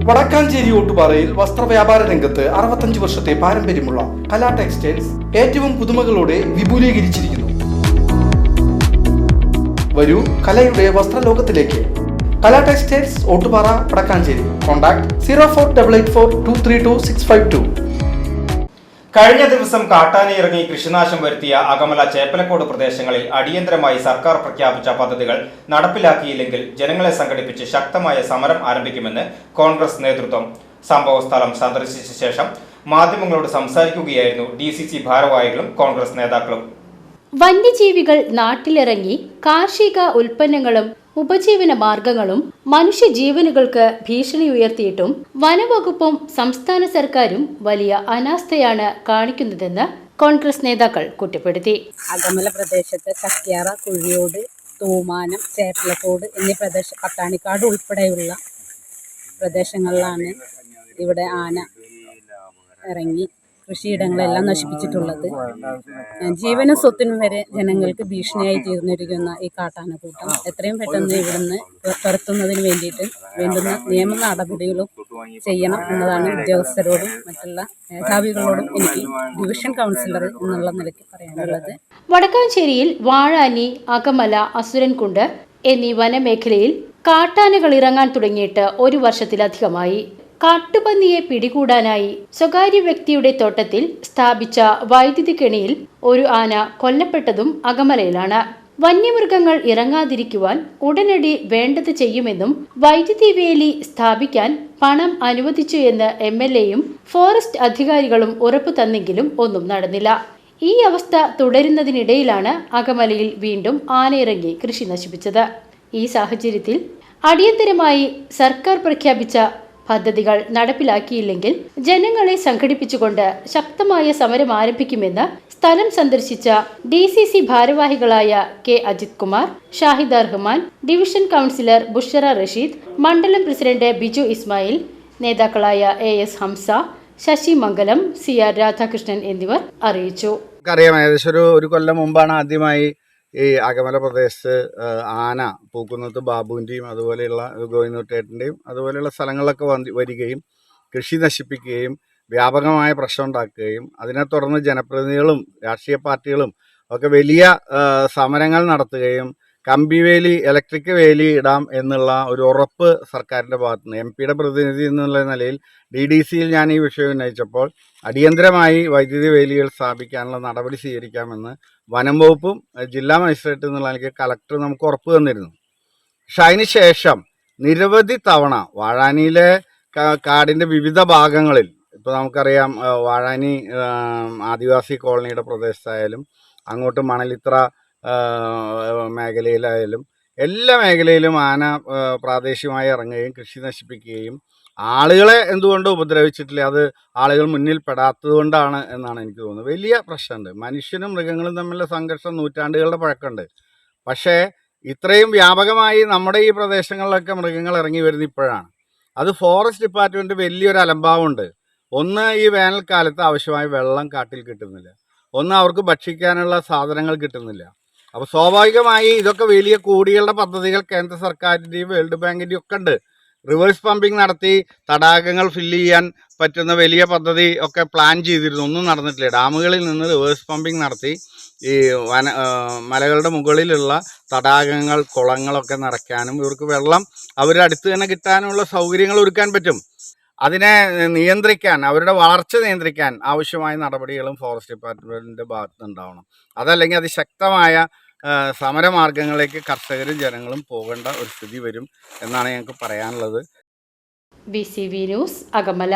വടക്കാഞ്ചേരി ഓട്ടുപാറയിൽ വസ്ത്രവ്യാപാര രംഗത്ത് 65 വർഷത്തെ പാരമ്പര്യമുള്ള കലാ ടെക്സ്റ്റൈൽസ് ഏറ്റവും പുതുമകളോടെ വിപുലീകരിച്ചിരിക്കുന്നു. വരൂ കലയുടെ വസ്ത്രലോകത്തിലേക്ക്. കലാ ടെക്സ്റ്റൈൽസ് ഓട്ടുപാറ വടക്കാഞ്ചേരി. കോൺടാക്ട് 04884232 കഴിഞ്ഞ ദിവസം കാട്ടാനയിറങ്ങി കൃഷിനാശം വരുത്തിയ അകമല ചേപ്പലക്കോട് പ്രദേശങ്ങളിൽ അടിയന്തരമായി സർക്കാർ പ്രഖ്യാപിച്ച പദ്ധതികൾ നടപ്പിലാക്കിയില്ലെങ്കിൽ ജനങ്ങളെ സംഘടിപ്പിച്ച് ശക്തമായ സമരം ആരംഭിക്കുമെന്ന് കോൺഗ്രസ് നേതൃത്വം. സംഭവസ്ഥലം സന്ദർശിച്ച ശേഷം മാധ്യമങ്ങളോട് സംസാരിക്കുകയായിരുന്നു DCC ഭാരവാഹികളും കോൺഗ്രസ് നേതാക്കളും. വന്യജീവികൾ നാട്ടിലിറങ്ങി കാർഷിക ഉൽപ്പന്നങ്ങളും ഉപജീവന മാർഗങ്ങളും മനുഷ്യജീവനുകൾക്ക് ഭീഷണി ഉയർത്തിയിട്ടും വനവകുപ്പും സംസ്ഥാന സർക്കാരും വലിയ അനാസ്ഥയാണ് കാണിക്കുന്നതെന്ന് കോൺഗ്രസ് നേതാക്കൾ കുറ്റപ്പെടുത്തി. അകമല പ്രദേശത്ത് കക്കിയാറ, കുഴിയോട്, തൂമാനം, ചേപ്പലക്കോട് എന്നീ പട്ടാണിക്കാട് ഉൾപ്പെടെയുള്ള പ്രദേശങ്ങളിലാണ് ഇവിടെ ആന ഇറങ്ങി കൃഷിയിടങ്ങളെല്ലാം നശിപ്പിച്ചിട്ടുള്ളത്. ജീവനും സ്വത്തിനും വരെ ജനങ്ങൾക്ക് ഭീഷണിയായി തീർന്നിരിക്കുന്ന ഈ കാട്ടാനക്കൂട്ടം എത്രയും പെട്ടെന്ന് ഇവിടുന്ന് തുരത്തുന്നതിന് വേണ്ടിയിട്ട് വേണ്ടുന്ന നിയമ നടപടികളും ചെയ്യണം എന്നതാണ് ഉദ്യോഗസ്ഥരോടും മറ്റുള്ള മേധാവികളോടും എനിക്ക് ഡിവിഷൻ കൗൺസിലർ എന്നുള്ള നിലയ്ക്ക് പറയാനുള്ളത്. വടക്കാഞ്ചേരിയിൽ വാഴാനി, അകമല, അസുരൻകുണ്ട് എന്നീ വനമേഖലയിൽ കാട്ടാനകൾ ഇറങ്ങാൻ തുടങ്ങിയിട്ട് 1 വർഷത്തിലധികമായി. കാട്ടുപന്നിയെ പിടികൂടാനായി സ്വകാര്യ വ്യക്തിയുടെ തോട്ടത്തിൽ സ്ഥാപിച്ച വൈദ്യുതി കെണിയിൽ ഒരു ആന കൊല്ലപ്പെട്ടതും അകമലയിലാണ്. വന്യമൃഗങ്ങൾ ഇറങ്ങാതിരിക്കുവാൻ ഉടനടി വേണ്ടത് ചെയ്യുമെന്നും വൈദ്യുതി വേലി സ്ഥാപിക്കാൻ പണം അനുവദിച്ചു എന്ന് MLAയും ഫോറസ്റ്റ് അധികാരികളും ഉറപ്പു തന്നെങ്കിലും ഒന്നും നടന്നില്ല. ഈ അവസ്ഥ തുടരുന്നതിനിടയിലാണ് അകമലയിൽ വീണ്ടും ആനയിറങ്ങി കൃഷി നശിപ്പിച്ചത്. ഈ സാഹചര്യത്തിൽ അടിയന്തരമായി സർക്കാർ പ്രഖ്യാപിച്ച പദ്ധതികൾ നടപ്പിലാക്കിയില്ലെങ്കിൽ ജനങ്ങളെ സംഘടിപ്പിച്ചുകൊണ്ട് ശക്തമായ സമരം ആരംഭിക്കുമെന്ന് സ്ഥലം സന്ദർശിച്ച DCC ഭാരവാഹികളായ K. Ajith Kumar, Shahida Rahman, division councillor Bushra Rasheed, മണ്ഡലം പ്രസിഡന്റ് ബിജു ഇസ്മായിൽ, നേതാക്കളായ AS ഹംസ, ശശി മംഗലം, CR രാധാകൃഷ്ണൻ എന്നിവർ അറിയിച്ചു. ഏകദേശം ഒരു കൊല്ലം മുമ്പാണ് ആദ്യമായി ഈ അകമല പ്രദേശത്ത് ആന പൂക്കുന്നത്ത് ബാബുവിൻ്റെയും അതുപോലെയുള്ള ഗോവിന്ദുട്ടേട്ടൻ്റെയും അതുപോലെയുള്ള സ്ഥലങ്ങളിലൊക്കെ വരികയും കൃഷി നശിപ്പിക്കുകയും വ്യാപകമായ പ്രശ്നം ഉണ്ടാക്കുകയും അതിനെ തുടർന്ന് ജനപ്രതിനിധികളും രാഷ്ട്രീയ പാർട്ടികളും ഒക്കെ വലിയ സമരങ്ങൾ നടത്തുകയും കമ്പിവേലി, ഇലക്ട്രിക് വേലി ഇടാം എന്നുള്ള ഒരു ഉറപ്പ് സർക്കാരിൻ്റെ ഭാഗത്തു നിന്ന് MP-യുടെ പ്രതിനിധി എന്നുള്ള നിലയിൽ DDCയിൽ ഞാൻ ഈ വിഷയം ഉന്നയിച്ചപ്പോൾ അടിയന്തരമായി വൈദ്യുതി വേലികൾ സ്ഥാപിക്കാനുള്ള നടപടി സ്വീകരിക്കാമെന്ന് വനം വകുപ്പും ജില്ലാ മജിസ്ട്രേറ്റ് എന്നുള്ള നിലയ്ക്ക് കളക്ടർ നമുക്ക് ഉറപ്പ് തന്നിരുന്നു. പക്ഷെ അതിന് ശേഷം നിരവധി തവണ വാഴാനിയിലെ കാടിൻ്റെ വിവിധ ഭാഗങ്ങളിൽ, ഇപ്പോൾ നമുക്കറിയാം വാഴാനി ആദിവാസി കോളനിയുടെ പ്രദേശത്തായാലും അങ്ങോട്ട് മണലിത്ര മേഖലയിലായാലും എല്ലാ മേഖലയിലും ആന പ്രാദേശികമായി ഇറങ്ങുകയും കൃഷി നശിപ്പിക്കുകയും ആളുകളെ എന്തുകൊണ്ട് ഉപദ്രവിച്ചിട്ടില്ല, അത് ആളുകൾ മുന്നിൽ പെടാത്തത് കൊണ്ടാണ് എന്നാണ് എനിക്ക് തോന്നുന്നത്. വലിയ പ്രശ്നമുണ്ട്. മനുഷ്യനും മൃഗങ്ങളും തമ്മിലുള്ള സംഘർഷം നൂറ്റാണ്ടുകളുടെ പഴക്കമുണ്ട്. പക്ഷേ ഇത്രയും വ്യാപകമായി നമ്മുടെ ഈ പ്രദേശങ്ങളിലൊക്കെ മൃഗങ്ങൾ ഇറങ്ങി വരുന്ന ഇപ്പോഴാണ്. അത് ഫോറസ്റ്റ് ഡിപ്പാർട്ട്മെൻറ്റ് വലിയൊരു അലംഭാവമുണ്ട്. ഒന്ന്, ഈ വേനൽക്കാലത്ത് ആവശ്യമായ വെള്ളം കാട്ടിൽ കിട്ടുന്നില്ല. ഒന്ന്, അവർക്ക് ഭക്ഷിക്കാനുള്ള സാധനങ്ങൾ കിട്ടുന്നില്ല. അപ്പോൾ സ്വാഭാവികമായി ഇതൊക്കെ വലിയ കോടികളുടെ പദ്ധതികൾ കേന്ദ്ര സർക്കാരിൻ്റെയും വേൾഡ് ബാങ്കിൻ്റെയും ഒക്കെ ഉണ്ട്. റിവേഴ്സ് പമ്പിംഗ് നടത്തി തടാകങ്ങൾ ഫില്ല് ചെയ്യാൻ പറ്റുന്ന വലിയ പദ്ധതി ഒക്കെ പ്ലാൻ ചെയ്തിരുന്നു. ഒന്നും നടന്നിട്ടില്ല. ഡാമുകളിൽ നിന്ന് റിവേഴ്സ് പമ്പിംഗ് നടത്തി ഈ മലകളുടെ മുകളിലുള്ള തടാകങ്ങൾ, കുളങ്ങളൊക്കെ നിറയ്ക്കാനും ഇവർക്ക് വെള്ളം അവരുടെ അടുത്ത് തന്നെ കിട്ടാനുള്ള സൗകര്യങ്ങൾ ഒരുക്കാൻ പറ്റും. അതിനെ നിയന്ത്രിക്കാൻ, അവരുടെ വളർച്ച നിയന്ത്രിക്കാൻ ആവശ്യമായ നടപടികളും ഫോറസ്റ്റ് ഡിപ്പാർട്ട്മെൻറ്റിൻ്റെ ഭാഗത്ത് ഉണ്ടാവണം. അതല്ലെങ്കിൽ അതിശക്തമായ സമരമാർഗങ്ങളിലേക്ക് കർഷകരും ജനങ്ങളും പോകേണ്ട ഒരു സ്ഥിതി വരും എന്നാണ് ഞങ്ങൾക്ക് പറയാനുള്ളത്. BCV news, Akamala.